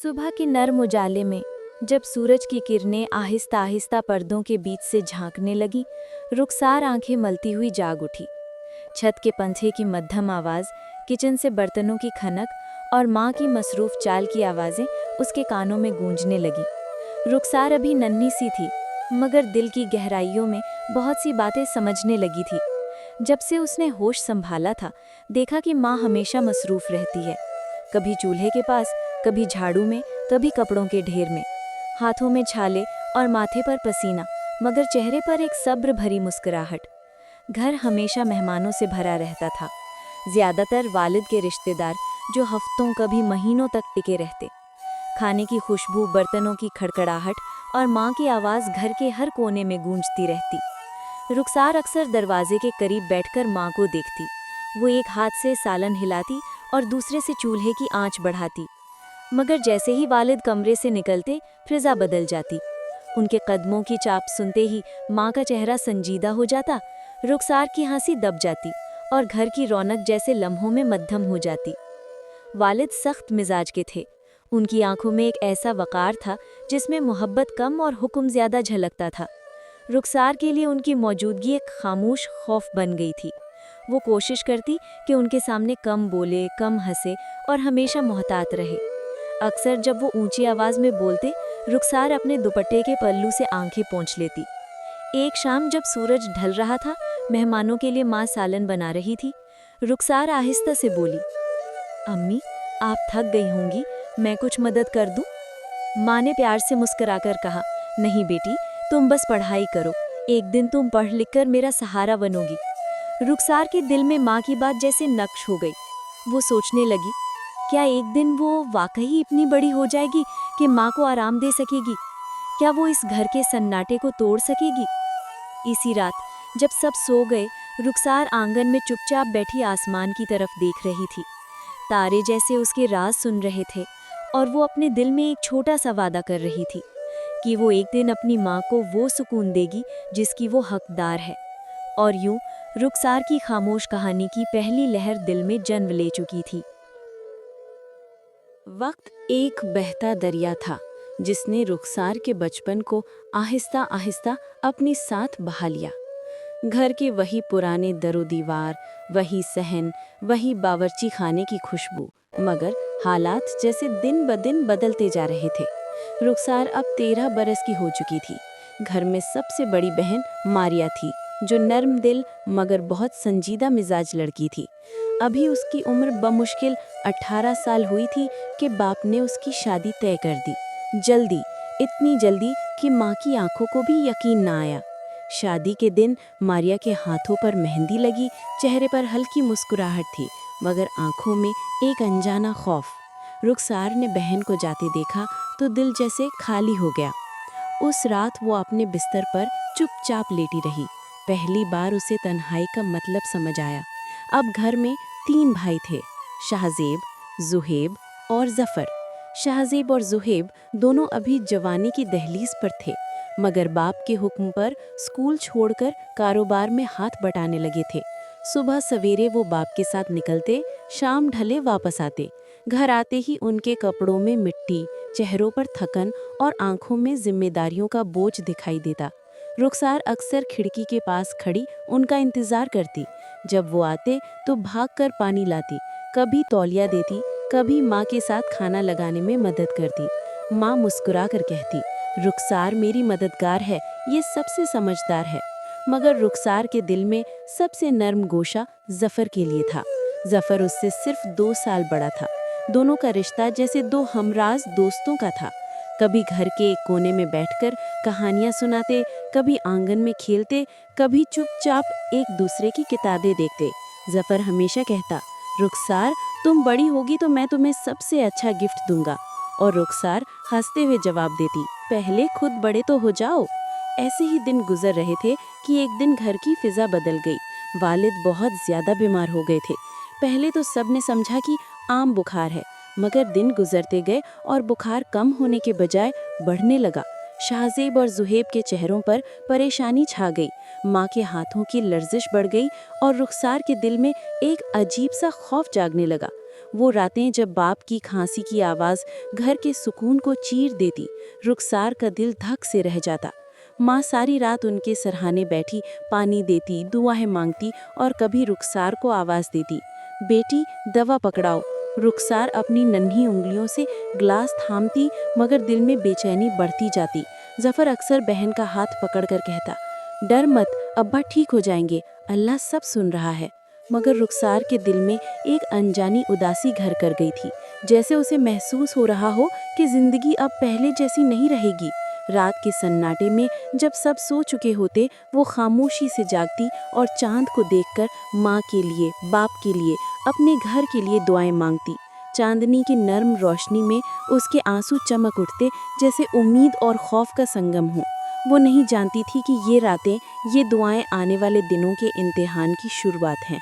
सुबह के नर्म उजाले में जब सूरज की किरणें आहिस्ता आहिस्ता पर्दों के बीच से झांकने लगी, रुखसार आंखें मलती हुई जाग उठी। छत के पंखे की मध्यम आवाज, किचन से बर्तनों की खनक और माँ की मसरूफ चाल की आवाजें उसके कानों में गूंजने लगी। रुखसार अभी नन्ही सी थी, मगर दिल की गहराइयों में बहुत सी बातें समझने लगी थी। जब से उसने होश संभाला था, देखा कि माँ हमेशा मसरूफ रहती है, कभी चूल्हे के पास, कभी झाड़ू में, कभी कपड़ों के ढेर में। हाथों में छाले और माथे पर पसीना, मगर चेहरे पर एक सब्र भरी मुस्कुराहट। घर हमेशा मेहमानों से भरा रहता था, ज्यादातर वालिद के रिश्तेदार जो हफ्तों कभी महीनों तक टिके रहते। खाने की खुशबू, बर्तनों की खड़खड़ाहट और माँ की आवाज़ घर के हर कोने में गूंजती रहती। रुखसार अक्सर दरवाजे के करीब बैठकर माँ को देखती। वो एक हाथ से सालन हिलाती और दूसरे से चूल्हे की आंच बढ़ाती, मगर जैसे ही वालिद कमरे से निकलते, फिजा बदल जाती। उनके कदमों की चाप सुनते ही माँ का चेहरा संजीदा हो जाता, रुखसार की हंसी दब जाती और घर की रौनक जैसे लम्हों में मद्धम हो जाती। वालिद सख्त मिजाज के थे। उनकी आंखों में एक ऐसा वकार था जिसमें मोहब्बत कम और हुक्म ज्यादा झलकता था। रुखसार के लिए उनकी मौजूदगी एक खामोश खौफ बन गई थी। वो कोशिश करती कि उनके सामने कम बोले, कम हंसे और हमेशा मोहतात रहे। अक्सर जब वो ऊंची आवाज में बोलते, रुखसार अपने दुपट्टे के पल्लू से आंखें पोंछ लेती। एक शाम जब सूरज ढल रहा था, मेहमानों के लिए माँ सालन बना रही थी। रुखसार आहिस्ता से बोली, अम्मी, आप थक गई होंगी, मैं कुछ मदद कर दूं? माँ ने प्यार से मुस्कुराकर कहा, नहीं बेटी, तुम बस पढ़ाई करो, एक दिन तुम पढ़ लिख कर मेरा सहारा बनोगी। रुखसार के दिल में माँ की बात जैसे नक्श हो गई। वो सोचने लगी, क्या एक दिन वो वाकई इतनी बड़ी हो जाएगी कि माँ को आराम दे सकेगी? क्या वो इस घर के सन्नाटे को तोड़ सकेगी? इसी रात जब सब सो गए, रुखसार आंगन में चुपचाप बैठी आसमान की तरफ देख रही थी। तारे जैसे उसके राज सुन रहे थे और वो अपने दिल में एक छोटा सा वादा कर रही थी कि वो एक दिन अपनी माँ को वो सुकून देगी जिसकी वो हकदार है। और यूं रुखसार की खामोश कहानी की पहली लहर दिल में जन्म ले चुकी थी। वक्त एक बहता दरिया था जिसने रुखसार के बचपन को आहिस्ता आहिस्ता अपने साथ बहा लिया। घर के वही पुराने दरो दीवार, वही सहन, वही बावर्ची खाने की खुशबू, मगर हालात जैसे दिन ब दिन बदलते जा रहे थे। रुखसार अब 13 बरस की हो चुकी थी। घर में सबसे बड़ी बहन मारिया थी, जो नर्म दिल मगर बहुत संजीदा मिजाज लड़की थी। अभी उसकी उम्र बमुश्किल 18 साल हुई थी कि बाप ने उसकी शादी तय कर दी। जल्दी, इतनी जल्दी कि माँ की आंखों को भी यकीन ना आया। शादी के दिन मारिया के हाथों पर मेहंदी लगी, चेहरे पर हल्की मुस्कुराहट थी, मगर आंखों में एक अनजाना खौफ। रुखसार ने बहन को जाते देखा तो दिल जैसे खाली हो गया। उस रात वो अपने बिस्तर पर चुपचाप लेटी रही। पहली बार उसे तन्हाई का मतलब समझ आया। अब घर में 3 भाई थे, शाहजेब, जुहेब और जफर। शाहजेब और जुहेब दोनों अभी जवानी की दहलीज पर थे, मगर बाप के हुक्म पर स्कूल छोड़कर कारोबार में हाथ बटाने लगे थे। सुबह सवेरे वो बाप के साथ निकलते, शाम ढले वापस आते। घर आते ही उनके कपड़ों में मिट्टी, चेहरों पर थकन और आंखों में जिम्मेदारियों का बोझ दिखाई देता। रुखसार अक्सर खिड़की के पास खड़ी उनका इंतजार करती। जब वो आते तो भागकर पानी लाती, कभी तौलिया देती, कभी माँ के साथ खाना लगाने में मदद करती। माँ मुस्कुरा कर कहती, रुखसार मेरी मददगार है, ये सबसे समझदार है। मगर रुखसार के दिल में सबसे नर्म गोशा जफर के लिए था। जफर उससे सिर्फ 2 साल बड़ा था। दोनों का रिश्ता जैसे 2 हमराज दोस्तों का था। कभी घर के एक कोने में बैठकर कहानियां सुनाते, कभी आंगन में खेलते, कभी चुपचाप एक दूसरे की किताबें देखते। जफर हमेशा कहता, रुखसार तुम बड़ी होगी तो मैं तुम्हें सबसे अच्छा गिफ्ट दूंगा। और रुखसार हंसते हुए जवाब देती, पहले खुद बड़े तो हो जाओ। ऐसे ही दिन गुजर रहे थे कि एक दिन घर की फिजा बदल गई। वालिद बहुत ज्यादा बीमार हो गए थे। पहले तो सबने समझा कि आम बुखार है, मगर दिन गुजरते गए और बुखार कम होने के बजाय बढ़ने लगा। शाहजेब और जुहेब के चेहरों पर परेशानी छा गई। माँ के हाथों की लर्जिश बढ़ गई और रुखसार के दिल में एक अजीब सा खौफ जागने लगा। وہ راتیں جب باپ کی کھانسی کی آواز گھر کے سکون کو چیر دیتی، رخسار کا دل دھک سے رہ جاتا۔ ماں ساری رات ان کے سرہانے بیٹھی پانی دیتی، دعائیں مانگتی اور کبھی رخسار کو آواز دیتی، بیٹی دوا پکڑاؤ۔ رخسار اپنی ننھی انگلیوں سے گلاس تھامتی مگر دل میں بے چینی بڑھتی جاتی۔ ظفر اکثر بہن کا ہاتھ پکڑ کر کہتا، ڈر مت، ابا ٹھیک ہو جائیں گے، اللہ سب سن رہا ہے۔ مگر رخسار کے دل میں ایک انجانی اداسی گھر کر گئی تھی، جیسے اسے محسوس ہو رہا ہو کہ زندگی اب پہلے جیسی نہیں رہے گی۔ رات کے سناٹے میں جب سب سو چکے ہوتے، وہ خاموشی سے جاگتی اور چاند کو دیکھ کر ماں کے لیے، باپ کے لیے، اپنے گھر کے لیے دعائیں مانگتی۔ چاندنی کی نرم روشنی میں اس کے آنسو چمک اٹھتے جیسے امید اور خوف کا سنگم ہو۔ وہ نہیں جانتی تھی کہ یہ راتیں، یہ دعائیں آنے والے دنوں کے امتحان کی شروعات ہیں۔